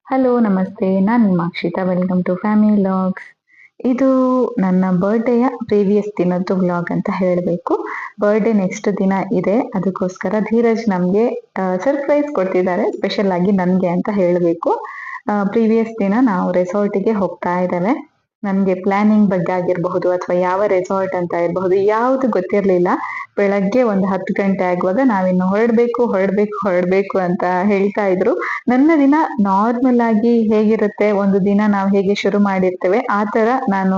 Hello ನಮಸ್ತೆ, ನಾನು ನಿಮ್ಮ Akshita. Welcome to family vlogs. ಇದು ನನ್ನ ಬರ್ಡೇಯ ಪ್ರೀವಿಯಸ್ ದಿನದ್ದು ವ್ಲಾಗ್ ಅಂತ ಹೇಳಬೇಕು. ಬರ್ಡೇ ನೆಕ್ಸ್ಟ್ ದಿನ ಇದೆ, ಅದಕ್ಕೋಸ್ಕರ ಧೀರಜ್ ನಮಗೆ ಸರ್ಪ್ರೈಸ್ ಕೊಡ್ತಿದ್ದಾರೆ, ಸ್ಪೆಷಲ್ ಆಗಿ ನನಗೆ ಅಂತ ಹೇಳಬೇಕು. ಪ್ರೀವಿಯಸ್ ದಿನ ನಾವು ರೆಸಾರ್ಟಿಗೆ ಹೋಗ್ತಾ ಇದ್ದೇವೆ. ನನ್ಗೆ ಪ್ಲಾನಿಂಗ್ ಬಗ್ಗೆ ಆಗಿರಬಹುದು ಅಥವಾ ಯಾವ ರೆಸಾರ್ಟ್ ಅಂತ ಇರಬಹುದು ಯಾವುದು ಗೊತ್ತಿರ್ಲಿಲ್ಲ. ಬೆಳಗ್ಗೆ ಒಂದು 10 ಗಂಟೆ ಆಗುವಾಗ ನಾವಿನ್ನು ಹೊರಡ್ಬೇಕು ಅಂತ ಹೇಳ್ತಾ ಇದ್ರು. ನನ್ನ ದಿನ ನಾರ್ಮಲ್ ಆಗಿ ಹೇಗಿರುತ್ತೆ, ಒಂದು ದಿನ ನಾವು ಹೇಗೆ ಶುರು ಮಾಡಿರ್ತೇವೆ ಆ ತರ ನಾನು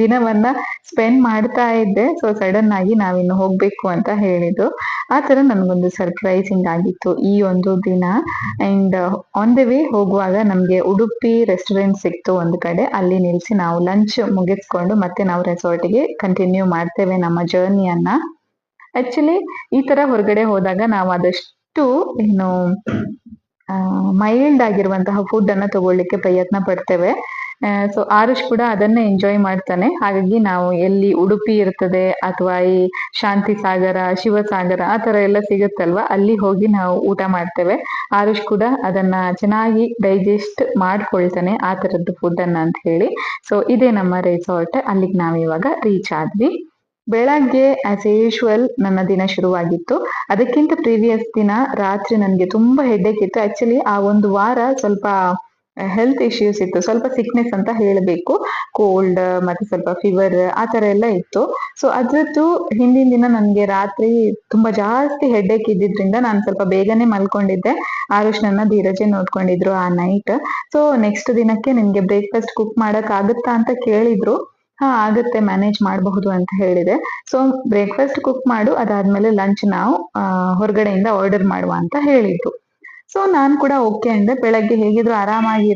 ದಿನವನ್ನ ಸ್ಪೆಂಡ್ ಮಾಡ್ತಾ ಇದ್ದೆ. ಸೊ ಸಡನ್ ಆಗಿ ನಾವಿನ್ನು ಹೋಗ್ಬೇಕು ಅಂತ ಹೇಳಿದ್ರು. ಆ ತರ ನನ್ಗೊಂದು ಸರ್ಪ್ರೈಸಿಂಗ್ ಆಗಿತ್ತು ಈ ಒಂದು ದಿನ. ಅಂಡ್ ಆನ್ ದ ವೇ ಹೋಗುವಾಗ ನಮ್ಗೆ ಉಡುಪಿ ರೆಸ್ಟೋರೆಂಟ್ ಸಿಕ್ತು ಒಂದು ಕಡೆ. ಅಲ್ಲಿ ನಿಲ್ಸಿ ನಾವು ಲಂಚ್ ಮುಗಿಸ್ಕೊಂಡು ಮತ್ತೆ ನಾವು ರೆಸಾರ್ಟ್ಗೆ ಕಂಟಿನ್ಯೂ ಮಾಡ್ತೇವೆ ನಮ್ಮ ಜರ್ನಿಯನ್ನ. ಆಕ್ಚುಲಿ ಈ ತರ ಹೊರಗಡೆ ಹೋದಾಗ ನಾವು ಆದಷ್ಟು ಏನು ಮೈಲ್ಡ್ ಆಗಿರುವಂತಹ ಫುಡ್ ಅನ್ನ ತಗೊಳ್ಳಿಕ್ಕೆ ಪ್ರಯತ್ನ ಪಡ್ತೇವೆ. ಸೊ ಆರುಷ್ ಕೂಡ ಅದನ್ನೇ ಎಂಜಾಯ್ ಮಾಡ್ತಾನೆ. ಹಾಗಾಗಿ ನಾವು ಎಲ್ಲಿ ಉಡುಪಿ ಇರ್ತದೆ ಅಥವಾ ಈ ಶಾಂತಿ ಸಾಗರ, ಶಿವಸಾಗರ ಆ ತರ ಎಲ್ಲ ಸಿಗುತ್ತಲ್ವಾ, ಅಲ್ಲಿ ಹೋಗಿ ನಾವು ಊಟ ಮಾಡ್ತೇವೆ. ಆರುಷ್ ಕೂಡ ಅದನ್ನ ಚೆನ್ನಾಗಿ ಡೈಜೆಸ್ಟ್ ಮಾಡ್ಕೊಳ್ತಾನೆ ಆ ತರದ್ದು ಫುಡ್ ಅನ್ನ ಅಂತ ಹೇಳಿ. ಸೊ ಇದೇ ನಮ್ಮ ರೆಸಾರ್ಟ್. ಅಲ್ಲಿಗೆ ನಾವಿವಾಗ ರೀಚ್ ಆದ್ವಿ. ಬೆಳಗ್ಗೆ ಆಸ್ ಯೂಶುವಲ್ ನನ್ನ ದಿನ ಶುರುವಾಗಿತ್ತು. ಅದಕ್ಕಿಂತ ಪ್ರೀವಿಯಸ್ ದಿನ ರಾತ್ರಿ ನನ್ಗೆ ತುಂಬಾ ಹೆಡ್ಡೇಕ್ ಇತ್ತು. ಆಕ್ಚುಲಿ ಆ ಒಂದು ವಾರ ಸ್ವಲ್ಪ ಹೆಲ್ತ್ ಇಶ್ಯೂಸ್ ಇತ್ತು, ಸ್ವಲ್ಪ ಸಿಕ್ನೆಸ್ ಅಂತ ಹೇಳಬೇಕು. ಕೋಲ್ಡ್ ಮತ್ತೆ ಸ್ವಲ್ಪ ಫೀವರ್ ಆ ತರ ಎಲ್ಲ ಇತ್ತು. ಸೊ ಅದ್ರದ್ದು ಹಿಂದಿನ ದಿನ ನನ್ಗೆ ರಾತ್ರಿ ತುಂಬಾ ಜಾಸ್ತಿ ಹೆಡ್ಡೇಕ್ ಇದ್ದಿದ್ರಿಂದ ನಾನು ಸ್ವಲ್ಪ ಬೇಗನೆ ಮಲ್ಕೊಂಡಿದ್ದೆ. ಆರುಷ್ ನನ್ನ ಧೀರಜೆ ನೋಡ್ಕೊಂಡಿದ್ರು ಆ ನೈಟ್. ಸೊ ನೆಕ್ಸ್ಟ್ ದಿನಕ್ಕೆ ನಿಮ್ಗೆ ಬ್ರೇಕ್ಫಾಸ್ಟ್ ಕುಕ್ ಮಾಡಕ್ ಆಗುತ್ತಾ ಅಂತ ಕೇಳಿದ್ರು. ಹಾ ಆಗುತ್ತೆ, ಮ್ಯಾನೇಜ್ ಮಾಡಬಹುದು ಅಂತ ಹೇಳಿದೆ. ಸೊ ಬ್ರೇಕ್ಫಾಸ್ಟ್ ಕುಕ್ ಮಾಡು, ಅದಾದ್ಮೇಲೆ ಲಂಚ್ ನಾವು ಹೊರಗಡೆಯಿಂದ ಆರ್ಡರ್ ಮಾಡುವ ಅಂತ ಹೇಳಿದ್ರು. ಸೊ ನಾನ್ ಕೂಡ ಓಕೆ ಅಂದೆ. ಬೆಳಗ್ಗೆ ಹೇಗಿದ್ರು ಆರಾಮಾಗಿ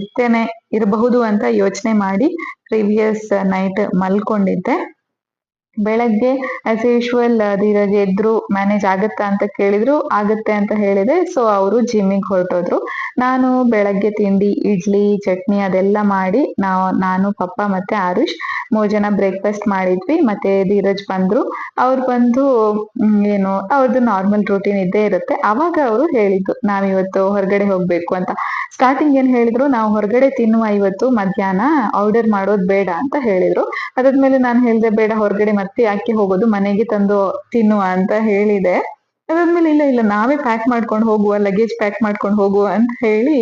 ಇರಬಹುದು ಅಂತ ಯೋಚನೆ ಮಾಡಿ ಪ್ರೀವಿಯಸ್ ನೈಟ್ ಮಲ್ಕೊಂಡಿದ್ದೆ. ಬೆಳಗ್ಗೆ ಆಸ್ ಯೂಶುವಲ್ ಧೀರಜ್ ಎದ್ರು ಮ್ಯಾನೇಜ್ ಆಗತ್ತಾ ಅಂತ ಕೇಳಿದ್ರು. ಆಗುತ್ತೆ ಅಂತ ಹೇಳಿದೆ. ಸೊ ಅವರು ಜಿಮ್ಮಿಗೆ ಹೊರಟೋದ್ರು. ನಾನು ಬೆಳಗ್ಗೆ ತಿಂಡಿ ಇಡ್ಲಿ ಚಟ್ನಿ ಅದೆಲ್ಲ ಮಾಡಿ ನಾನು ಪಪ್ಪ ಮತ್ತೆ ಆರುಷ್ 3 ಜನ ಬ್ರೇಕ್ಫಾಸ್ಟ್ ಮಾಡಿದ್ವಿ. ಮತ್ತೆ ಧೀರಜ್ ಬಂದ್ರು. ಅವ್ರು ಬಂದು ಏನು ಅವ್ರದ್ದು ನಾರ್ಮಲ್ ರೂಟೀನ್ ಇದ್ದೇ ಇರುತ್ತೆ. ಅವಾಗ ಅವರು ಹೇಳಿದ್ದು ನಾವಿವತ್ತು ಹೊರಗಡೆ ಹೋಗ್ಬೇಕು ಅಂತ. ಸ್ಟಾರ್ಟಿಂಗ್ ಏನ್ ಹೇಳಿದ್ರು, ನಾವು ಹೊರಗಡೆ ತಿನ್ನುವ ಇವತ್ತು ಮಧ್ಯಾಹ್ನ, ಆರ್ಡರ್ ಮಾಡೋದು ಬೇಡ ಅಂತ ಹೇಳಿದ್ರು. ಅದಾದ್ಮೇಲೆ ನಾನು ಹೇಳ್ದೆ ಬೇಡ, ಹೊರಗಡೆ ಮತ್ತೆ ಯಾಕೆ ಹೋಗೋದು, ಮನೆಗೆ ತಂದು ತಿನ್ನುವ ಅಂತ ಹೇಳಿದೆ. ಅದಾದ್ಮೇಲೆ ಇಲ್ಲ ನಾವೇ ಪ್ಯಾಕ್ ಮಾಡ್ಕೊಂಡು ಹೋಗುವ, ಲಗೇಜ್ ಪ್ಯಾಕ್ ಮಾಡ್ಕೊಂಡು ಹೋಗುವ ಅಂತ ಹೇಳಿ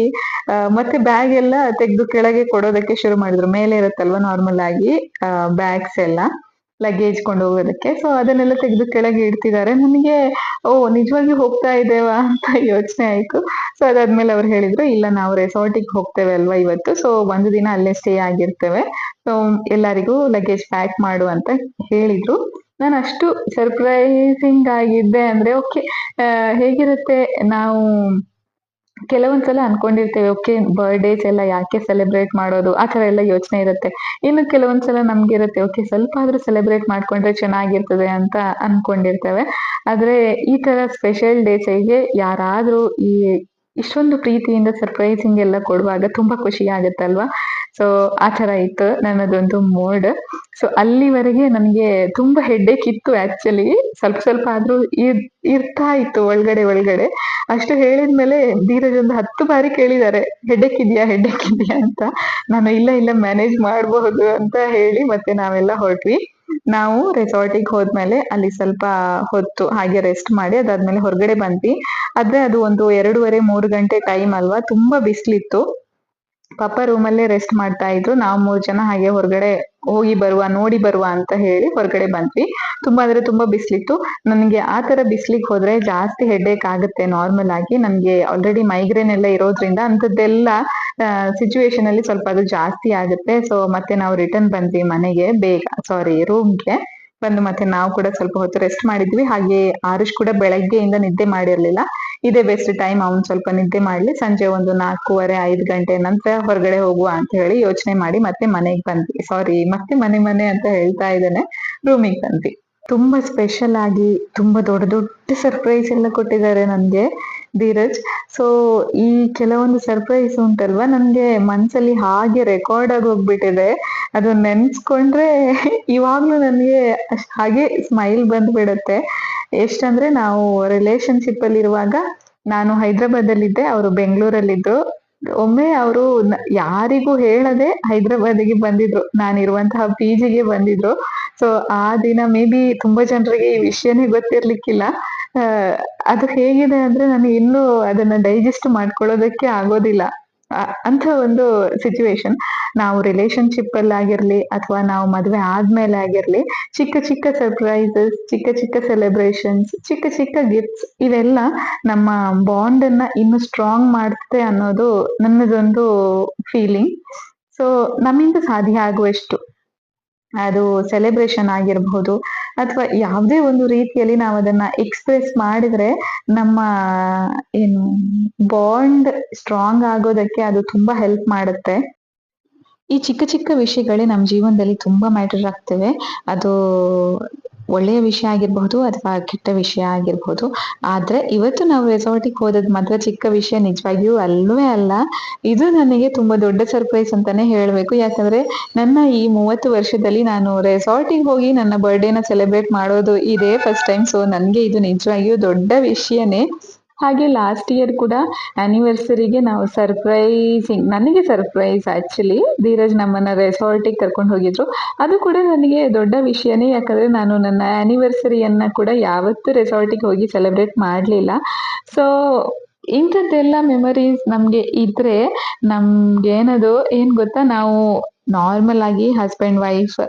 ಮತ್ತೆ ಬ್ಯಾಗ್ ಎಲ್ಲ ತೆಗೆದು ಕೆಳಗೆ ಕೊಡೋದಕ್ಕೆ ಶುರು ಮಾಡಿದ್ರು. ಮೇಲೆ ಇರುತ್ತಲ್ವಾ ನಾರ್ಮಲ್ ಆಗಿ ಬ್ಯಾಗ್ಸ್ ಎಲ್ಲ ಲಗೇಜ್ ಕೊಂಡು ಹೋಗೋದಕ್ಕೆ. ಸೊ ಅದನ್ನೆಲ್ಲ ತೆಗೆದು ಕೆಳಗೆ ಇಡ್ತಿದ್ದಾರೆ. ನನಗೆ ನಿಜವಾಗಿ ಹೋಗ್ತಾ ಇದ್ದೇವಾ ಅಂತ ಯೋಚನೆ ಆಯ್ತು. ಸೊ ಅದಾದ್ಮೇಲೆ ಅವ್ರು ಹೇಳಿದ್ರು, ಇಲ್ಲ ನಾವು ರೆಸಾರ್ಟಿಗೆ ಹೋಗ್ತೇವೆ ಅಲ್ವಾ ಇವತ್ತು, ಸೊ ಒಂದು ದಿನ ಅಲ್ಲೇ ಸ್ಟೇ ಆಗಿರ್ತೇವೆ, ಸೊ ಎಲ್ಲರಿಗೂ ಲಗೇಜ್ ಪ್ಯಾಕ್ ಮಾಡು ಅಂತ ಹೇಳಿದ್ರು. ನಾನು ಅಷ್ಟು ಸರ್ಪ್ರೈಸಿಂಗ್ ಆಗಿದ್ದೆ ಅಂದ್ರೆ ಓಕೆ. ಹೇಗಿರುತ್ತೆ, ನಾವು ಕೆಲವೊಂದ್ಸಲ ಅನ್ಕೊಂಡಿರ್ತೇವೆ ಓಕೆ ಬರ್ಡೇಸ್ ಎಲ್ಲ ಯಾಕೆ ಸೆಲೆಬ್ರೇಟ್ ಮಾಡೋದು ಆ ತರ ಎಲ್ಲ ಯೋಚನೆ ಇರುತ್ತೆ. ಇನ್ನು ಕೆಲವೊಂದ್ಸಲ ನಮ್ಗಿರುತ್ತೆ ಓಕೆ ಸ್ವಲ್ಪ ಆದ್ರೂ ಸೆಲೆಬ್ರೇಟ್ ಮಾಡ್ಕೊಂಡ್ರೆ ಚೆನ್ನಾಗಿರ್ತದೆ ಅಂತ ಅನ್ಕೊಂಡಿರ್ತೇವೆ. ಆದ್ರೆ ಈ ತರ ಸ್ಪೆಷಲ್ ಡೇಸ್ಗೆ ಯಾರಾದ್ರೂ ಇಷ್ಟೊಂದು ಪ್ರೀತಿಯಿಂದ ಸರ್ಪ್ರೈಸಿಂಗ್ ಎಲ್ಲ ಕೊಡುವಾಗ ತುಂಬಾ ಖುಷಿ ಆಗುತ್ತಲ್ವಾ. ಸೊ ಆ ತರ ಇತ್ತು ನನ್ನದೊಂದು ಮೂಡ್. ಸೊ ಅಲ್ಲಿವರೆಗೆ ನನ್ಗೆ ತುಂಬಾ ಹೆಡ್ಡೇಕ್ ಇತ್ತು. ಆಕ್ಚುಲಿ ಸ್ವಲ್ಪ ಆದ್ರೂ ಇರ್ತಾ ಇತ್ತು ಒಳಗಡೆ. ಅಷ್ಟು ಹೇಳಿದ್ಮೇಲೆ ಧೀರಜ್ ಒಂದು 10 ಬಾರಿ ಕೇಳಿದ್ದಾರೆ, ಹೆಡ್ಡೇಕ್ ಇದೆಯಾ ಅಂತ. ನಾನು ಇಲ್ಲ ಮ್ಯಾನೇಜ್ ಮಾಡಬಹುದು ಅಂತ ಹೇಳಿ ಮತ್ತೆ ನಾವೆಲ್ಲ ಹೊರಟ್ವಿ. ನಾವು ರೆಸಾರ್ಟಿಗೆ ಹೋದ್ಮೇಲೆ ಅಲ್ಲಿ ಸ್ವಲ್ಪ ಹೊತ್ತು ಹಾಗೆ ರೆಸ್ಟ್ ಮಾಡಿ ಅದಾದ್ಮೇಲೆ ಹೊರಗಡೆ ಬಂದ್ವಿ. ಆದ್ರೆ ಅದು ಒಂದು 2:30-3 ಗಂಟೆ ಟೈಮ್ ಅಲ್ವಾ, ತುಂಬಾ ಬಿಸ್ಲಿತ್ತು. ಪಾಪ ರೂಮಲ್ಲೇ ರೆಸ್ಟ್ ಮಾಡ್ತಾ ಇದ್ರು. ನಾವು 3 ಜನ ಹಾಗೆ ಹೊರಗಡೆ ನೋಡಿ ಬರುವ ಅಂತ ಹೇಳಿ ಹೊರಗಡೆ ಬಂದ್ವಿ. ತುಂಬಾ ಅಂದ್ರೆ ತುಂಬಾ ಬಿಸ್ಲಿತ್ತು. ನನಗೆ ಆ ತರ ಬಿಸ್ಲಿಗೆ ಹೋದ್ರೆ ಜಾಸ್ತಿ ಹೆಡ್ಡೇಕ್ ಆಗುತ್ತೆ. ನಾರ್ಮಲ್ ಆಗಿ ನನ್ಗೆ ಆಲ್ರೆಡಿ ಮೈಗ್ರೇನ್ ಎಲ್ಲ ಇರೋದ್ರಿಂದ ಅಂತದ್ದೆಲ್ಲ ಸಿಚುವೇಶನ್ ಅಲ್ಲಿ ಸ್ವಲ್ಪ ಅದು ಜಾಸ್ತಿ ಆಗುತ್ತೆ. ಸೊ ಮತ್ತೆ ನಾವು ರಿಟರ್ನ್ ಬಂದ್ವಿ ರೂಮ್ಗೆ. ಬಂದು ಮತ್ತೆ ನಾವು ಕೂಡ ಸ್ವಲ್ಪ ಹೊತ್ತು ರೆಸ್ಟ್ ಮಾಡಿದ್ವಿ. ಹಾಗೆ ಆರುಷ್ ಕೂಡ ಬೆಳಗ್ಗೆಯಿಂದ ನಿದ್ದೆ ಮಾಡಿರ್ಲಿಲ್ಲ. ಇದೇ ಬೆಸ್ಟ್ ಟೈಮ್ ಅವ್ನ್ ಸ್ವಲ್ಪ ನಿದ್ದೆ ಮಾಡ್ಲಿ, ಸಂಜೆ ಒಂದು 4:15 5 ಗಂಟೆ ನಂತರ ಹೊರಗಡೆ ಹೋಗುವ ಅಂತ ಹೇಳಿ ಯೋಚನೆ ಮಾಡಿ ಮತ್ತೆ ಮನೆಗ್ ಬಂದ್ವಿ. ಸಾರಿ, ಮತ್ತೆ ಮನೆ ಅಂತ ಹೇಳ್ತಾ ಇದ್ದೇನೆ, ರೂಮಿಗೆ ಬಂದ್ವಿ. ತುಂಬಾ ಸ್ಪೆಷಲ್ ಆಗಿ ತುಂಬಾ ದೊಡ್ಡ ದೊಡ್ಡ ಸರ್ಪ್ರೈಸ್ ಎಲ್ಲ ಕೊಟ್ಟಿದ್ದಾರೆ ನನ್ಗೆ ಧೀರಜ್. ಸೊ ಈ ಕೆಲವೊಂದು ಸರ್ಪ್ರೈಸ್ ಉಂಟಲ್ವಾ, ನನ್ಗೆ ಮನ್ಸಲ್ಲಿ ಹಾಗೆ ರೆಕಾರ್ಡ್ ಆಗಿ ಹೋಗ್ಬಿಟ್ಟಿದೆ. ಅದು ನೆನ್ಸ್ಕೊಂಡ್ರೆ ಇವಾಗ್ಲೂ ನನ್ಗೆ ಹಾಗೆ ಸ್ಮೈಲ್ ಬಂದ್ಬಿಡತ್ತೆ. ಎಷ್ಟಂದ್ರೆ ನಾವು ರಿಲೇಶನ್ಶಿಪ್ ಅಲ್ಲಿ ಇರುವಾಗ ನಾನು ಹೈದ್ರಾಬಾದ್ ಅಲ್ಲಿದ್ದೆ, ಅವರು ಬೆಂಗಳೂರಲ್ಲಿದ್ರು. ಒಮ್ಮೆ ಅವರು ಯಾರಿಗೂ ಹೇಳದೆ ಹೈದ್ರಾಬಾದಿಗೆ ಬಂದಿದ್ರು, ನಾನಿರುವಂತಹ PGಗೆ ಬಂದಿದ್ರು. ಸೊ ಆ ದಿನ ಮೇ ಬಿ ತುಂಬಾ ಜನರಿಗೆ ಈ ವಿಷಯನೇ ಗೊತ್ತಿರ್ಲಿಕ್ಕಿಲ್ಲ. ಅದು ಹೇಗಿದೆ ಅಂದ್ರೆ ನನಗೆ ಇನ್ನೂ ಅದನ್ನ ಡೈಜೆಸ್ಟ್ ಮಾಡ್ಕೊಳ್ಳೋದಕ್ಕೆ ಆಗೋದಿಲ್ಲ. ಅಂತ ಒಂದು ಸಿಚುವೇಶನ್. ನಾವು ರಿಲೇಶನ್ಶಿಪ್ ಅಲ್ಲಿ ಆಗಿರ್ಲಿ ಅಥವಾ ನಾವು ಮದ್ವೆ ಆದ್ಮೇಲೆ ಆಗಿರ್ಲಿ, ಚಿಕ್ಕ ಚಿಕ್ಕ ಸರ್ಪ್ರೈಸಸ್, ಚಿಕ್ಕ ಚಿಕ್ಕ ಸೆಲೆಬ್ರೇಷನ್ಸ್, ಚಿಕ್ಕ ಚಿಕ್ಕ ಗಿಫ್ಟ್ಸ್, ಇವೆಲ್ಲ ನಮ್ಮ ಬಾಂಡ್ ಅನ್ನ ಇನ್ನು ಸ್ಟ್ರಾಂಗ್ ಮಾಡುತ್ತೆ ಅನ್ನೋದು ನನ್ನದೊಂದು ಫೀಲಿಂಗ್. ಸೊ ನಮ್ಮಿಂದ ಸಾಧ್ಯ ಆಗುವಷ್ಟು ಅದು ಸೆಲೆಬ್ರೇಷನ್ ಆಗಿರಬಹುದು ಅಥವಾ ಯಾವುದೇ ಒಂದು ರೀತಿಯಲ್ಲಿ ನಾವು ಅದನ್ನ ಎಕ್ಸ್‌ಪ್ರೆಸ್ ಮಾಡಿದ್ರೆ ನಮ್ಮ ಏನು ಬಾಂಡ್ ಸ್ಟ್ರಾಂಗ್ ಆಗೋದಕ್ಕೆ ಅದು ತುಂಬಾ ಹೆಲ್ಪ್ ಮಾಡುತ್ತೆ. ಈ ಚಿಕ್ಕ ಚಿಕ್ಕ ವಿಷಯಗಳೇ ನಮ್ಮ ಜೀವನದಲ್ಲಿ ತುಂಬಾ ಮ್ಯಾಟರ್ ಆಗ್ತವೆ. ಅದು ಒಳ್ಳೆಯ ವಿಷಯ ಆಗಿರ್ಬಹುದು ಅಥವಾ ಕೆಟ್ಟ ವಿಷಯ ಆಗಿರ್ಬಹುದು. ಆದ್ರೆ ಇವತ್ತು ನಾವು ರೆಸಾರ್ಟಿಗೆ ಹೋದದ್ ಮಾತ್ರ ಚಿಕ್ಕ ವಿಷಯ ನಿಜವಾಗಿಯೂ ಅಲ್ವೇ ಅಲ್ಲ. ಇದು ನನಗೆ ತುಂಬಾ ದೊಡ್ಡ ಸರ್ಪ್ರೈಸ್ ಅಂತಾನೆ ಹೇಳ್ಬೇಕು. ಯಾಕಂದ್ರೆ ನನ್ನ ಈ 30 ವರ್ಷದಲ್ಲಿ ನಾನು ರೆಸಾರ್ಟಿಗೆ ಹೋಗಿ ನನ್ನ ಬರ್ಡೇನ ಸೆಲೆಬ್ರೇಟ್ ಮಾಡೋದು ಇದೇ ಫಸ್ಟ್ ಟೈಮ್. ಸೊ ನನ್ಗೆ ಇದು ನಿಜವಾಗಿಯೂ ದೊಡ್ಡ ವಿಷಯನೇ. ಹಾಗೆ ಲಾಸ್ಟ್ ಇಯರ್ ಕೂಡ ಆನಿವರ್ಸರಿಗೆ ನಾವು ಸರ್ಪ್ರೈಸಿಂಗ್, ನನಗೆ ಸರ್ಪ್ರೈಸ್ ಆಕ್ಚುಲಿ, ಧೀರಜ್ ನಮ್ಮನ್ನ ರೆಸಾರ್ಟಿಗೆ ಕರ್ಕೊಂಡು ಹೋಗಿದ್ರು. ಅದು ಕೂಡ ನನಗೆ ದೊಡ್ಡ ವಿಷಯನೇ. ಯಾಕಂದ್ರೆ ನಾನು ನನ್ನ ಆನಿವರ್ಸರಿಯನ್ನ ಕೂಡ ಯಾವತ್ತೂ ರೆಸಾರ್ಟಿಗೆ ಹೋಗಿ ಸೆಲೆಬ್ರೇಟ್ ಮಾಡ್ಲಿಲ್ಲ. ಸೊ ಇಂಥದ್ದೆಲ್ಲ ಮೆಮರೀಸ್ ನಮ್ಗೆ ಇದ್ರೆ ನಮ್ಗೇನದು ಏನ್ ಗೊತ್ತಾ, ನಾವು ನಾರ್ಮಲ್ ಆಗಿ ಹಸ್ಬೆಂಡ್ ವೈಫ್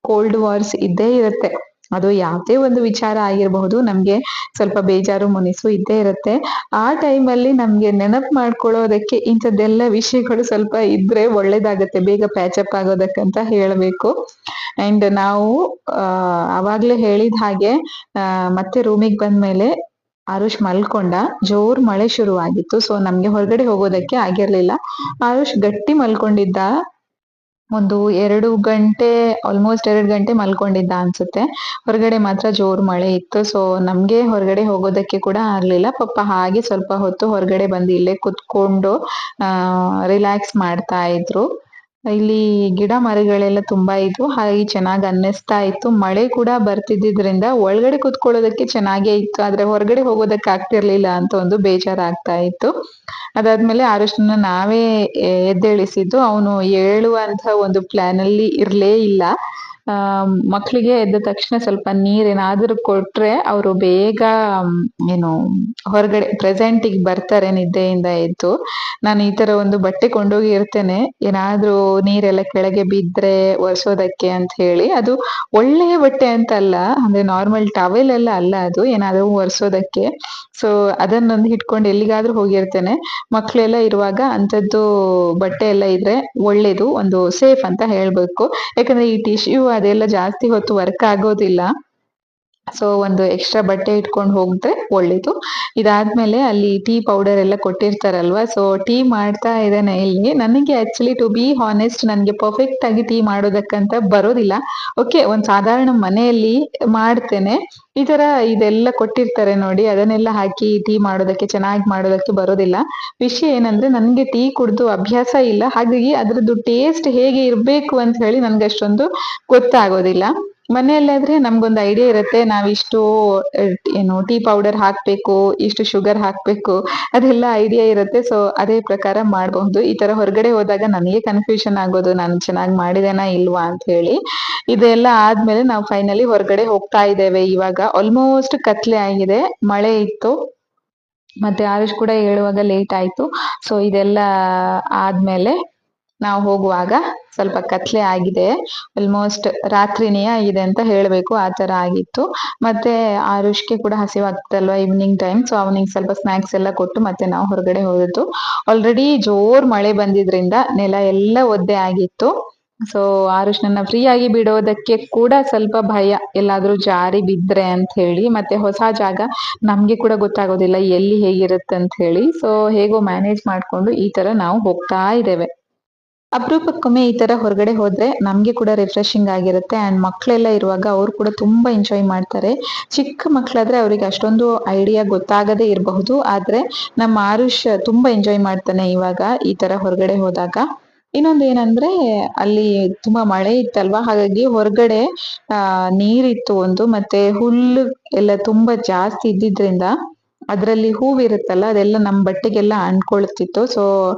ಕೋಲ್ಡ್ ವಾರ್ಸ್ ಇದ್ದೇ ಇರುತ್ತೆ. ಅದು ಯಾವುದೇ ಒಂದು ವಿಚಾರ ಆಗಿರಬಹುದು, ನಮ್ಗೆ ಸ್ವಲ್ಪ ಬೇಜಾರು ಮುನಿಸು ಇದ್ದೇ ಇರುತ್ತೆ. ಆ ಟೈಮಲ್ಲಿ ನಮ್ಗೆ ನೆನಪು ಮಾಡ್ಕೊಳ್ಳೋದಕ್ಕೆ ಇಂಥದ್ದೆಲ್ಲ ವಿಷಯಗಳು ಸ್ವಲ್ಪ ಇದ್ರೆ ಒಳ್ಳೇದಾಗತ್ತೆ, ಬೇಗ ಪ್ಯಾಚಪ್ ಆಗೋದಕ್ಕಂತ ಹೇಳ್ಬೇಕು. ಅಂಡ್ ನಾವು ಅವಾಗ್ಲೇ ಹೇಳಿದ ಹಾಗೆ ಮತ್ತೆ ರೂಮಿಗೆ ಬಂದ್ಮೇಲೆ ಆರುಷ್ ಮಲ್ಕೊಂಡ. ಜೋರ್ ಮಳೆ ಶುರುವಾಗಿತ್ತು. ಸೊ ನಮ್ಗೆ ಹೊರಗಡೆ ಹೋಗೋದಕ್ಕೆ ಆಗಿರ್ಲಿಲ್ಲ. ಆರುಷ್ ಗಟ್ಟಿ ಮಲ್ಕೊಂಡಿದ್ದ. ಒಂದು 2 ಗಂಟೆ, ಆಲ್ಮೋಸ್ಟ್ 2 ಗಂಟೆ ಮಲ್ಕೊಂಡಿದ್ದ ಅನ್ಸುತ್ತೆ. ಹೊರಗಡೆ ಮಾತ್ರ ಜೋರ್ ಮಳೆ ಇತ್ತು. ಸೊ ನಮ್ಗೆ ಹೊರಗಡೆ ಹೋಗೋದಕ್ಕೆ ಕೂಡ ಆಗ್ಲಿಲ್ಲ. ಪಾಪ ಹಾಗೆ ಸ್ವಲ್ಪ ಹೊತ್ತು ಹೊರಗಡೆ ಬಂದು ಇಲ್ಲೇ ಕುತ್ಕೊಂಡು ರಿಲ್ಯಾಕ್ಸ್ ಮಾಡ್ತಾ ಇದ್ರು. ಇಲ್ಲಿ ಗಿಡ ಮರಗಳೆಲ್ಲ ತುಂಬಾ ಇದ್ವು, ಹಾಗೆ ಚೆನ್ನಾಗಿ ಅನ್ನಿಸ್ತಾ ಇತ್ತು. ಮಳೆ ಕೂಡ ಬರ್ತಿದ್ದಿದ್ರಿಂದ ಒಳಗಡೆ ಕುತ್ಕೊಳ್ಳೋದಕ್ಕೆ ಚೆನ್ನಾಗೇ ಇತ್ತು, ಆದ್ರೆ ಹೊರಗಡೆ ಹೋಗೋದಕ್ಕೆ ಆಗ್ತಿರ್ಲಿಲ್ಲ ಅಂತ ಒಂದು ಬೇಜಾರಾಗ್ತಾ ಇತ್ತು. ಅದಾದ್ಮೇಲೆ ಆರುಷ್ನ ನಾವೇ ಎದ್ದೇಳಿಸಿದ್ದು. ಅವನು ಏಳುವಂತ ಒಂದು ಪ್ಲಾನ್ ಅಲ್ಲಿ ಇರ್ಲೇ ಇಲ್ಲ. ಮಕ್ಳಿಗೆ ಎದ್ದ ತಕ್ಷಣ ಸ್ವಲ್ಪ ನೀರೇನಾದ್ರೂ ಕೊಟ್ರೆ ಅವರು ಬೇಗ ಏನು ಹೊರಗಡೆ ಪ್ರೆಸೆಂಟಿಗೆ ಬರ್ತಾರೆ ನಿದ್ದೆಯಿಂದ ಎದ್ದು. ನಾನು ಈ ತರ ಒಂದು ಬಟ್ಟೆ ಕೊಂಡೋಗಿ ಇರ್ತೇನೆ, ಏನಾದ್ರೂ ನೀರೆಲ್ಲ ಕೆಳಗೆ ಬಿದ್ರೆ ಒರೆಸೋದಕ್ಕೆ ಅಂತ ಹೇಳಿ. ಅದು ಒಳ್ಳೆಯ ಬಟ್ಟೆ ಅಂತ ಅಲ್ಲ, ಅಂದ್ರೆ ನಾರ್ಮಲ್ ಟವೆಲ್ ಎಲ್ಲ ಅಲ್ಲ, ಅದು ಏನಾದ್ರೂ ಒರೆಸೋದಕ್ಕೆ. ಸೊ ಅದನ್ನೊಂದು ಹಿಡ್ಕೊಂಡು ಎಲ್ಲಿಗಾದ್ರೂ ಹೋಗಿರ್ತೇನೆ. ಮಕ್ಳೆಲ್ಲ ಇರುವಾಗ ಅಂಥದ್ದು ಬಟ್ಟೆ ಎಲ್ಲ ಇದ್ರೆ ಒಳ್ಳೇದು, ಒಂದು ಸೇಫ್ ಅಂತ ಹೇಳ್ಬೇಕು. ಯಾಕಂದ್ರೆ ಈ ಟಿಶ್ಯೂ ಅದೆಲ್ಲ ಜಾಸ್ತಿ ಹೊತ್ತು ವರ್ಕ್ ಆಗೋದಿಲ್ಲ. ಸೊ ಒಂದು ಎಕ್ಸ್ಟ್ರಾ ಬಟ್ಟೆ ಇಟ್ಕೊಂಡು ಹೋಗಿದ್ರೆ ಒಳ್ಳೇದು. ಇದಾದ್ಮೇಲೆ ಅಲ್ಲಿ ಟೀ ಪೌಡರ್ ಎಲ್ಲ ಕೊಟ್ಟಿರ್ತಾರಲ್ವಾ, ಸೊ ಟೀ ಮಾಡ್ತಾ ಇದ್ದೇನೆ ಇಲ್ಲಿ. ನನಗೆ ಆಕ್ಚುಲಿ ಟು ಬಿ ಹಾನೆಸ್ಟ್, ನನಗೆ ಪರ್ಫೆಕ್ಟ್ ಆಗಿ ಟೀ ಮಾಡೋದಕ್ಕಂತ ಬರೋದಿಲ್ಲ. ಓಕೆ, ಒಂದ್ ಸಾಧಾರಣ ಮನೆಯಲ್ಲಿ ಮಾಡ್ತೇನೆ. ಈ ತರ ಇದೆಲ್ಲ ಕೊಟ್ಟಿರ್ತಾರೆ ನೋಡಿ, ಅದನ್ನೆಲ್ಲ ಹಾಕಿ ಟೀ ಮಾಡೋದಕ್ಕೆ, ಚೆನ್ನಾಗಿ ಮಾಡೋದಕ್ಕೆ ಬರೋದಿಲ್ಲ. ವಿಷಯ ಏನಂದ್ರೆ ನನ್ಗೆ ಟೀ ಕುಡ್ದು ಅಭ್ಯಾಸ ಇಲ್ಲ, ಹಾಗಾಗಿ ಅದ್ರದ್ದು ಟೇಸ್ಟ್ ಹೇಗೆ ಇರ್ಬೇಕು ಅಂತ ಹೇಳಿ ನನ್ಗೆ ಅಷ್ಟೊಂದು ಗೊತ್ತಾಗೋದಿಲ್ಲ. ಮನೆಯಲ್ಲಾದ್ರೆ ನಮ್ಗೊಂದು ಐಡಿಯಾ ಇರುತ್ತೆ, ನಾವಿಷ್ಟು ಏನು ಟೀ ಪೌಡರ್ ಹಾಕ್ಬೇಕು, ಇಷ್ಟು ಶುಗರ್ ಹಾಕ್ಬೇಕು, ಅದೆಲ್ಲ ಐಡಿಯಾ ಇರುತ್ತೆ. ಸೊ ಅದೇ ಪ್ರಕಾರ ಮಾಡಬಹುದು. ಈ ತರ ಹೊರಗಡೆ ಹೋದಾಗ ನನಗೆ ಕನ್ಫ್ಯೂಷನ್ ಆಗೋದು, ನಾನು ಚೆನ್ನಾಗಿ ಮಾಡಿದೇನಾ ಇಲ್ವಾ ಅಂತ ಹೇಳಿ. ಇದೆಲ್ಲ ಆದ್ಮೇಲೆ ನಾವು ಫೈನಲಿ ಹೊರಗಡೆ ಹೋಗ್ತಾ ಇದ್ದೇವೆ. ಇವಾಗ ಆಲ್ಮೋಸ್ಟ್ ಕತ್ಲೆ ಆಗಿದೆ, ಮಳೆ ಇತ್ತು, ಮತ್ತೆ ಆರುಷ್ ಕೂಡ ಹೇಳುವಾಗ ಲೇಟ್ ಆಯ್ತು. ಸೊ ಇದೆಲ್ಲ ಆದ್ಮೇಲೆ ನಾವು ಹೋಗುವಾಗ ಸ್ವಲ್ಪ ಕತ್ಲೆ ಆಗಿದೆ, ಆಲ್ಮೋಸ್ಟ್ ರಾತ್ರಿನೇ ಆಗಿದೆ ಅಂತ ಹೇಳ್ಬೇಕು, ಆ ತರ ಆಗಿತ್ತು. ಮತ್ತೆ ಆರುಷ್ಗೆ ಕೂಡ ಹಸಿವಾಗ್ತಲ್ವಾ ಈವ್ನಿಂಗ್ ಟೈಮ್. ಸೊ ಅವನಿಗೆ ಸ್ವಲ್ಪ ಸ್ನಾಕ್ಸ್ ಎಲ್ಲ ಕೊಟ್ಟು ಮತ್ತೆ ನಾವು ಹೊರಗಡೆ ಹೋದದ್ದು. ಆಲ್ರೆಡಿ ಜೋರ್ ಮಳೆ ಬಂದಿದ್ರಿಂದ ನೆಲ ಎಲ್ಲ ಒದ್ದೆ ಆಗಿತ್ತು. ಸೊ ಆರುಷ್ನನ್ನ ಫ್ರೀ ಆಗಿ ಬಿಡೋದಕ್ಕೆ ಕೂಡ ಸ್ವಲ್ಪ ಭಯ, ಎಲ್ಲಾದ್ರೂ ಜಾರಿ ಬಿದ್ರೆ ಅಂತ ಹೇಳಿ. ಮತ್ತೆ ಹೊಸ ಜಾಗ, ನಮ್ಗೆ ಕೂಡ ಗೊತ್ತಾಗೋದಿಲ್ಲ ಎಲ್ಲಿ ಹೇಗಿರುತ್ತೆ ಅಂತ ಹೇಳಿ. ಸೊ ಹೇಗೋ ಮ್ಯಾನೇಜ್ ಮಾಡ್ಕೊಂಡು ಈ ತರ ನಾವು ಹೋಗ್ತಾ ಇದ್ದೇವೆ. ಅಪರೂಪಕ್ಕೊಮ್ಮೆ ಈ ತರ ಹೊರಗಡೆ ಹೋದ್ರೆ ನಮ್ಗೆ ಕೂಡ ರಿಫ್ರೆಶಿಂಗ್ ಆಗಿರುತ್ತೆ. ಅಂಡ್ ಮಕ್ಳೆಲ್ಲ ಇರುವಾಗ ಅವ್ರು ಕೂಡ ತುಂಬಾ ಎಂಜಾಯ್ ಮಾಡ್ತಾರೆ. ಚಿಕ್ಕ ಮಕ್ಳಾದ್ರೆ ಅವ್ರಿಗೆ ಅಷ್ಟೊಂದು ಐಡಿಯಾ ಗೊತ್ತಾಗದೇ ಇರಬಹುದು, ಆದ್ರೆ ನಮ್ಮ ಆರುಷ್ ತುಂಬಾ ಎಂಜಾಯ್ ಮಾಡ್ತಾನೆ ಇವಾಗ ಈ ತರ ಹೊರಗಡೆ ಹೋದಾಗ. ಇನ್ನೊಂದ್ ಏನಂದ್ರೆ, ಅಲ್ಲಿ ತುಂಬಾ ಮಳೆ ಇತ್ತಲ್ವಾ, ಹಾಗಾಗಿ ಹೊರಗಡೆ ನೀರಿತ್ತು ಒಂದು, ಮತ್ತೆ ಹುಲ್ಲು ಎಲ್ಲ ತುಂಬಾ ಜಾಸ್ತಿ ಇದ್ದಿದ್ರಿಂದ ಅದ್ರಲ್ಲಿ ಹೂವಿರುತ್ತಲ್ಲ ಅದೆಲ್ಲ ನಮ್ ಬಟ್ಟೆಗೆಲ್ಲ ಅಂಟ್ಕೊಳ್ತಿತ್ತು. ಸೊ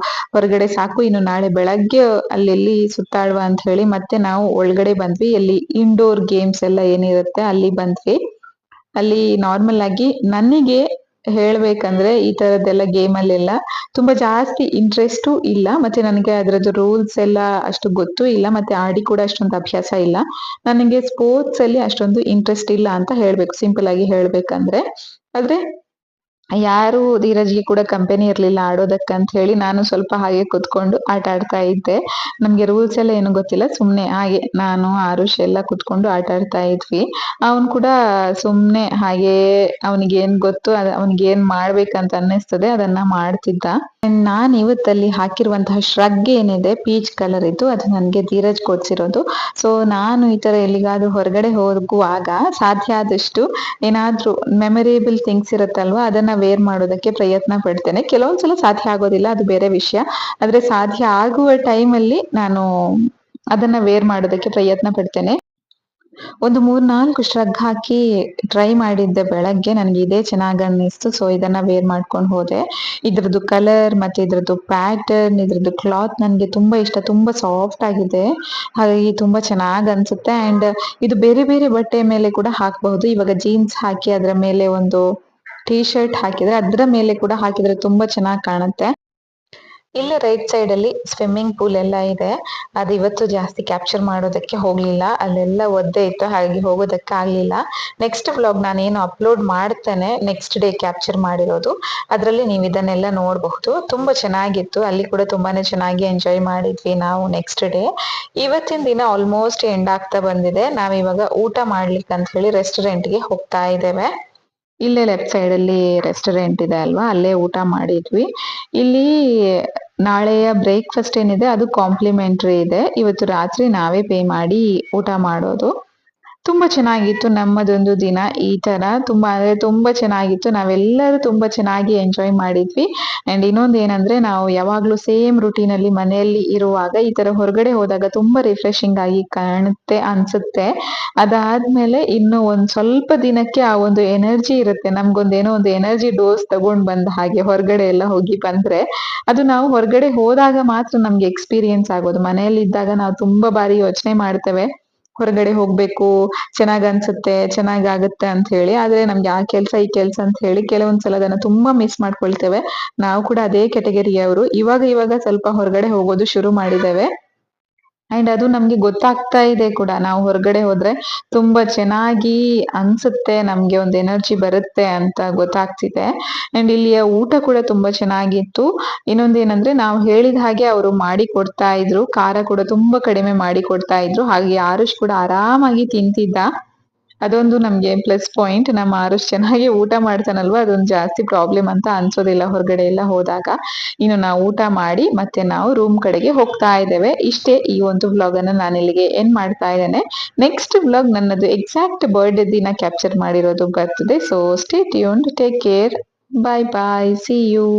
ಹೊರಗಡೆ ಸಾಕು, ಇನ್ನು ನಾಳೆ ಬೆಳಗ್ಗೆ ಅಲ್ಲೆಲ್ಲಿ ಸುತ್ತಾಡುವ ಅಂತ ಹೇಳಿ ಮತ್ತೆ ನಾವು ಒಳಗಡೆ ಬಂದ್ವಿ. ಎಲ್ಲಿ ಇಂಡೋರ್ ಗೇಮ್ಸ್ ಎಲ್ಲ ಏನಿರುತ್ತೆ ಅಲ್ಲಿ ಬಂದ್ವಿ. ಅಲ್ಲಿ ನಾರ್ಮಲ್ ಆಗಿ ನನಗೆ ಹೇಳ್ಬೇಕಂದ್ರೆ ಈ ತರದ್ದೆಲ್ಲ ಗೇಮ್ ಅಲ್ಲೆಲ್ಲ ತುಂಬಾ ಜಾಸ್ತಿ ಇಂಟ್ರೆಸ್ಟು ಇಲ್ಲ, ಮತ್ತೆ ನನಗೆ ಅದ್ರದ್ದು ರೂಲ್ಸ್ ಎಲ್ಲ ಅಷ್ಟು ಗೊತ್ತೂ ಇಲ್ಲ, ಮತ್ತೆ ಆಡಿ ಕೂಡ ಅಷ್ಟೊಂದು ಅಭ್ಯಾಸ ಇಲ್ಲ. ನನಗೆ ಸ್ಪೋರ್ಟ್ಸ್ ಅಲ್ಲಿ ಅಷ್ಟೊಂದು ಇಂಟ್ರೆಸ್ಟ್ ಇಲ್ಲ ಅಂತ ಹೇಳ್ಬೇಕು, ಸಿಂಪಲ್ ಆಗಿ ಹೇಳ್ಬೇಕಂದ್ರೆ. ಆದ್ರೆ ಯಾರು ಧೀರಜ್ಗೆ ಕೂಡ ಕಂಪನಿ ಇರ್ಲಿಲ್ಲ ಆಡೋದಕ್ಕಂತ ಹೇಳಿ ನಾನು ಸ್ವಲ್ಪ ಹಾಗೆ ಕುತ್ಕೊಂಡು ಆಟ ಆಡ್ತಾ ಇದ್ದೆ. ನಮ್ಗೆ ರೂಲ್ಸ್ ಎಲ್ಲ ಏನು ಗೊತ್ತಿಲ್ಲ, ಸುಮ್ನೆ ಹಾಗೆ ನಾನು ಆರುಷ್ ಎಲ್ಲ ಕುತ್ಕೊಂಡು ಆಟ ಆಡ್ತಾ ಇದ್ವಿ. ಅವನ್ ಕೂಡ ಸುಮ್ನೆ ಹಾಗೆ ಅವನಿಗೆ ಏನ್ ಗೊತ್ತು, ಅವನಿಗೆ ಏನ್ ಮಾಡ್ಬೇಕಂತ ಅನ್ನಿಸ್ತದೆ ಅದನ್ನ ಮಾಡ್ತಿದ್ದ. ನಾನ್ ಇವತ್ತಲ್ಲಿ ಹಾಕಿರುವಂತಹ ಶ್ರಗ್ ಏನಿದೆ ಪೀಚ್ ಕಲರ್ ಇದ್ದು, ಅದು ನನ್ಗೆ ಧೀರಜ್ ಕೊಡ್ಸಿರೋದು. ಸೊ ನಾನು ಈ ತರ ಎಲ್ಲಿಗಾದ್ರೂ ಹೊರಗಡೆ ಹೋಗುವಾಗ ಸಾಧ್ಯ ಆದಷ್ಟು ಏನಾದ್ರೂ ಮೆಮೊರೇಬಲ್ ಥಿಂಗ್ಸ್ ಇರುತ್ತಲ್ವಾ ಅದನ್ನ ವೇರ್ ಮಾಡೋದಕ್ಕೆ ಪ್ರಯತ್ನ ಪಡ್ತೇನೆ. ಕೆಲವೊಂದ್ಸಲ ಸಾಧ್ಯ ಆಗೋದಿಲ್ಲ, ಅದು ಬೇರೆ ವಿಷಯ. ಆದ್ರೆ ಸಾಧ್ಯ ಆಗುವ ಟೈಮಲ್ಲಿ ನಾನು ಅದನ್ನ ವೇರ್ ಮಾಡೋದಕ್ಕೆ ಪ್ರಯತ್ನ ಪಡ್ತೇನೆ. ಒಂದು 3-4 ಶ್ರಗ್ ಹಾಕಿ ಟ್ರೈ ಮಾಡಿದ್ದೆ ಬೆಳಗ್ಗೆ, ನನ್ಗೆ ಇದೇ ಚೆನ್ನಾಗ್ ಅನ್ನಿಸ್ತು. ಸೊ ಇದನ್ನ ವೇರ್ ಮಾಡ್ಕೊಂಡು ಹೋದೆ. ಇದ್ರದ್ದು ಕಲರ್ ಮತ್ತೆ ಇದ್ರದ್ದು ಪ್ಯಾಟರ್ನ್, ಇದ್ರದ್ದು ಕ್ಲಾತ್ ನನ್ಗೆ ತುಂಬಾ ಇಷ್ಟ, ತುಂಬಾ ಸಾಫ್ಟ್ ಆಗಿದೆ, ಹಾಗಾಗಿ ತುಂಬಾ ಚೆನ್ನಾಗ್ ಅನ್ಸುತ್ತೆ. ಅಂಡ್ ಇದು ಬೇರೆ ಬೇರೆ ಬಟ್ಟೆ ಮೇಲೆ ಕೂಡ ಹಾಕಬಹುದು. ಇವಾಗ ಜೀನ್ಸ್ ಹಾಕಿ ಅದ್ರ ಮೇಲೆ ಒಂದು ಟೀ ಶರ್ಟ್ ಹಾಕಿದ್ರೆ, ಅದ್ರ ಮೇಲೆ ಕೂಡ ಹಾಕಿದ್ರೆ ತುಂಬಾ ಚೆನ್ನಾಗ್ ಕಾಣುತ್ತೆ. ಇಲ್ಲಿ ರೈಟ್ ಸೈಡ್ ಅಲ್ಲಿ ಸ್ವಿಮ್ಮಿಂಗ್ ಪೂಲ್ ಎಲ್ಲ ಇದೆ. ಅದು ಇವತ್ತು ಜಾಸ್ತಿ ಕ್ಯಾಪ್ಚರ್ ಮಾಡೋದಕ್ಕೆ ಹೋಗ್ಲಿಲ್ಲ, ಅಲ್ಲೆಲ್ಲ ಒದ್ದೆ ಇತ್ತು, ಹಾಗಾಗಿ ಹೋಗೋದಕ್ಕೆ ಆಗ್ಲಿಲ್ಲ. ನೆಕ್ಸ್ಟ್ ವ್ಲಾಗ್ ನಾನೇನು ಅಪ್ಲೋಡ್ ಮಾಡ್ತೇನೆ, ನೆಕ್ಸ್ಟ್ ಡೇ ಕ್ಯಾಪ್ಚರ್ ಮಾಡಿರೋದು, ಅದ್ರಲ್ಲಿ ನೀವು ಇದನ್ನೆಲ್ಲ ನೋಡಬಹುದು. ತುಂಬಾ ಚೆನ್ನಾಗಿತ್ತು, ಅಲ್ಲಿ ಕೂಡ ತುಂಬಾನೇ ಚೆನ್ನಾಗಿ ಎಂಜಾಯ್ ಮಾಡಿದ್ವಿ ನಾವು ನೆಕ್ಸ್ಟ್ ಡೇ. ಇವತ್ತಿನ ದಿನ ಆಲ್ಮೋಸ್ಟ್ ಎಂಡ್ ಆಗ್ತಾ ಬಂದಿದೆ. ನಾವಿವಾಗ ಊಟ ಮಾಡ್ಲಿಕ್ಕೆ ಅಂತ ಹೇಳಿ ರೆಸ್ಟೋರೆಂಟ್ಗೆ ಹೋಗ್ತಾ ಇದ್ದೇವೆ. ಇಲ್ಲೇ ಲೆಫ್ಟ್ ಸೈಡ್ ಅಲ್ಲಿ ರೆಸ್ಟೋರೆಂಟ್ ಇದೆ ಅಲ್ವಾ, ಅಲ್ಲೇ ಊಟ ಮಾಡಿದ್ವಿ. ಇಲ್ಲಿ ನಾಳೆಯ ಬ್ರೇಕ್ಫಾಸ್ಟ್ ಏನಿದೆ ಅದು ಕಾಂಪ್ಲಿಮೆಂಟರಿ ಇದೆ. ಇವತ್ತು ರಾತ್ರಿ ನಾವೇ ಪೇ ಮಾಡಿ ಊಟ ಮಾಡೋದು. ತುಂಬಾ ಚೆನ್ನಾಗಿತ್ತು ನಮ್ಮದೊಂದು ದಿನ. ಈ ತರ ತುಂಬಾ ಅಂದ್ರೆ ತುಂಬಾ ಚೆನ್ನಾಗಿತ್ತು. ನಾವೆಲ್ಲರೂ ತುಂಬಾ ಚೆನ್ನಾಗಿ ಎಂಜಾಯ್ ಮಾಡಿದ್ವಿ. ಅಂಡ್ ಇನ್ನೊಂದ್ ಏನಂದ್ರೆ, ನಾವು ಯಾವಾಗ್ಲೂ ಸೇಮ್ ರುಟೀನ್ ಅಲ್ಲಿ ಮನೆಯಲ್ಲಿ ಇರುವಾಗ ಈ ತರ ಹೊರಗಡೆ ಹೋದಾಗ ತುಂಬಾ ರಿಫ್ರೆಶಿಂಗ್ ಆಗಿ ಕಾಣುತ್ತೆ ಅನ್ಸುತ್ತೆ. ಅದಾದ್ಮೇಲೆ ಇನ್ನು ಒಂದ್ ಸ್ವಲ್ಪ ದಿನಕ್ಕೆ ಆ ಒಂದು ಎನರ್ಜಿ ಇರುತ್ತೆ, ನಮ್ಗೊಂದೇನೋ ಒಂದು ಎನರ್ಜಿ ಡೋಸ್ ತಗೊಂಡ್ ಬಂದ ಹಾಗೆ ಹೊರಗಡೆ ಎಲ್ಲ ಹೋಗಿ ಬಂದ್ರೆ. ಅದು ನಾವು ಹೊರಗಡೆ ಹೋದಾಗ ಮಾತ್ರ ನಮ್ಗೆ ಎಕ್ಸ್ಪೀರಿಯನ್ಸ್ ಆಗೋದು. ಮನೆಯಲ್ಲಿ ಇದ್ದಾಗ ನಾವು ತುಂಬಾ ಬಾರಿ ಯೋಚನೆ ಮಾಡ್ತೇವೆ ಹೊರಗಡೆ ಹೋಗ್ಬೇಕು, ಚೆನ್ನಾಗ್ ಅನ್ಸುತ್ತೆ, ಚೆನ್ನಾಗಾಗುತ್ತೆ ಅಂತ ಹೇಳಿ. ಆದ್ರೆ ನಮ್ಗೆ ಆ ಕೆಲ್ಸ ಈ ಕೆಲ್ಸ ಅಂತ ಹೇಳಿ ಕೆಲವೊಂದ್ಸಲ ಅದನ್ನ ತುಂಬಾ ಮಿಸ್ ಮಾಡ್ಕೊಳ್ತೇವೆ. ನಾವು ಕೂಡ ಅದೇ ಕೆಟಗರಿಯವರು. ಇವಾಗ ಸ್ವಲ್ಪ ಹೊರಗಡೆ ಹೋಗೋದು ಶುರು ಮಾಡಿದ್ದೇವೆ. ಅಂಡ್ ಅದು ನಮ್ಗೆ ಗೊತ್ತಾಗ್ತಾ ಇದೆ ಕೂಡ, ನಾವು ಹೊರಗಡೆ ಹೋದ್ರೆ ತುಂಬಾ ಚೆನ್ನಾಗಿ ಅನ್ಸುತ್ತೆ, ನಮ್ಗೆ ಒಂದು ಎನರ್ಜಿ ಬರುತ್ತೆ ಅಂತ ಗೊತ್ತಾಗ್ತಿದೆ. ಅಂಡ್ ಇಲ್ಲಿಯ ಊಟ ಕೂಡ ತುಂಬಾ ಚೆನ್ನಾಗಿತ್ತು. ಇನ್ನೊಂದೇನಂದ್ರೆ, ನಾವು ಹೇಳಿದ ಹಾಗೆ ಅವರು ಮಾಡಿ ಕೊಡ್ತಾ ಇದ್ರು, ಖಾರ ಕೂಡ ತುಂಬಾ ಕಡಿಮೆ ಮಾಡಿ ಕೊಡ್ತಾ ಇದ್ರು, ಹಾಗೆ ಆರುಷ್ ಕೂಡ ಆರಾಮಾಗಿ ತಿಂತಿದ್ದ. ಅದೊಂದು ನಮ್ಗೆ ಪ್ಲಸ್ ಪಾಯಿಂಟ್. ನಮ್ಮ ಆರುಷ್ ಚೆನ್ನಾಗಿ ಊಟ ಮಾಡ್ತಾನಲ್ವಾ, ಅದೊಂದು ಜಾಸ್ತಿ ಪ್ರಾಬ್ಲಮ್ ಅಂತ ಅನ್ಸೋದಿಲ್ಲ ಹೊರಗಡೆ ಎಲ್ಲ ಹೋದಾಗ. ಇನ್ನು ನಾವು ಊಟ ಮಾಡಿ ಮತ್ತೆ ನಾವು ರೂಮ್ ಕಡೆಗೆ ಹೋಗ್ತಾ ಇದ್ದೇವೆ. ಇಷ್ಟೇ ಈ ಒಂದು ವ್ಲಾಗ್ ಅನ್ನು ನಾನು ಇಲ್ಲಿಗೆ ಎಂಡ್ ಮಾಡ್ತಾ ಇದ್ದೇನೆ. ನೆಕ್ಸ್ಟ್ ವ್ಲಾಗ್ ನನ್ನದು ಎಕ್ಸಾಕ್ಟ್ ಬರ್ಡೇ ದಿನ ಕ್ಯಾಪ್ಚರ್ ಮಾಡಿರೋದು ಬರ್ತದೆ. So stay tuned, take care, bye bye, see you.